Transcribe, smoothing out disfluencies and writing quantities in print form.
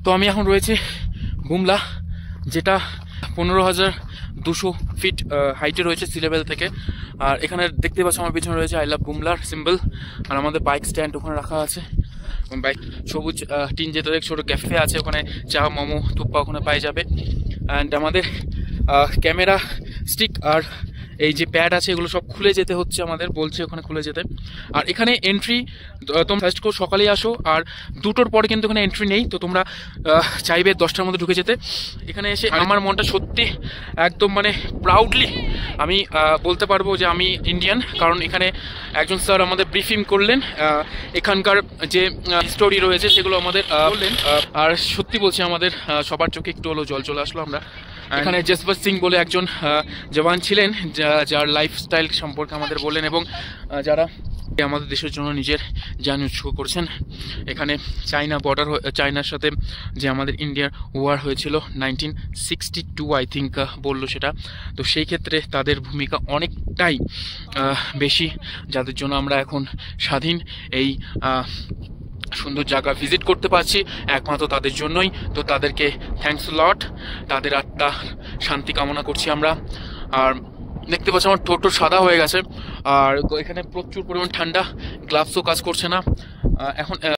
তো আমি এখন রয়েছে বুমলা, যেটা 15,200 ফিট হাইটে রয়েছে সি লেভেল থেকে। আর এখানে দেখতে পাচ্ছ আমার পিছনে রয়েছে আই লাভ বুমলার সিম্বল, আর আমাদের বাইক স্ট্যান্ড ওখানে রাখা আছে। বাইক সবুজ টিন যেতে ছোট ক্যাফে আছে, ওখানে চা মোমো থুপ্পা ওখানে পাই যাবে। অ্যান্ড আমাদের ক্যামেরা স্টিক আর এই যে প্যাড আছে এগুলো সব খুলে যেতে হচ্ছে, আমাদের বলছে ওখানে খুলে যেতে। আর এখানে এন্ট্রি তোমরা ফার্স্ট করে সকালেই আসো, আর 2টোর পরে কিন্তু এখানে এন্ট্রি নেই। তো তোমরা চাইবে 10টার মধ্যে ঢুকে যেতে। এখানে এসে আমার মনটা সত্যি একদম মানে প্রাউডলি আমি বলতে পারবো যে আমি ইন্ডিয়ান, কারণ এখানে একজন স্যার আমাদের ব্রিফিং করলেন, এখানকার যে স্টোরি রয়েছে সেগুলো আমাদের বললেন। আর সত্যি বলছি আমাদের সবার চোখে একটু হলো জল চলে আসলো। আমরা এখানে জসবন্ত সিং বলে একজন জওয়ান ছিলেন, যার লাইফস্টাইল সম্পর্কে আমাদের বললেন, এবং যারা আমাদের দেশের জন্য নিজের জান উৎসর্গ করেছেন। এখানে চায়না বর্ডার, চায়নার সাথে যে আমাদের ইন্ডিয়ার ওয়ার হয়েছিল 1962 আই থিঙ্ক বললো সেটা। তো সেই ক্ষেত্রে তাদের ভূমিকা অনেকটাই বেশি, যাদের জন্য আমরা এখন স্বাধীন এই সুন্দর জায়গা ভিজিট করতে পারছি, একমাত্র তাদের জন্যই। তো তাদেরকে থ্যাঙ্কস লট, তাদের আত্মা শান্তি কামনা করছি আমরা। আর দেখতে পাচ্ছি আমার ঠোঁট সাদা হয়ে গেছে, আর এখানে প্রচুর পরিমাণ ঠান্ডা, গ্লাভসও কাজ করছে না এখন।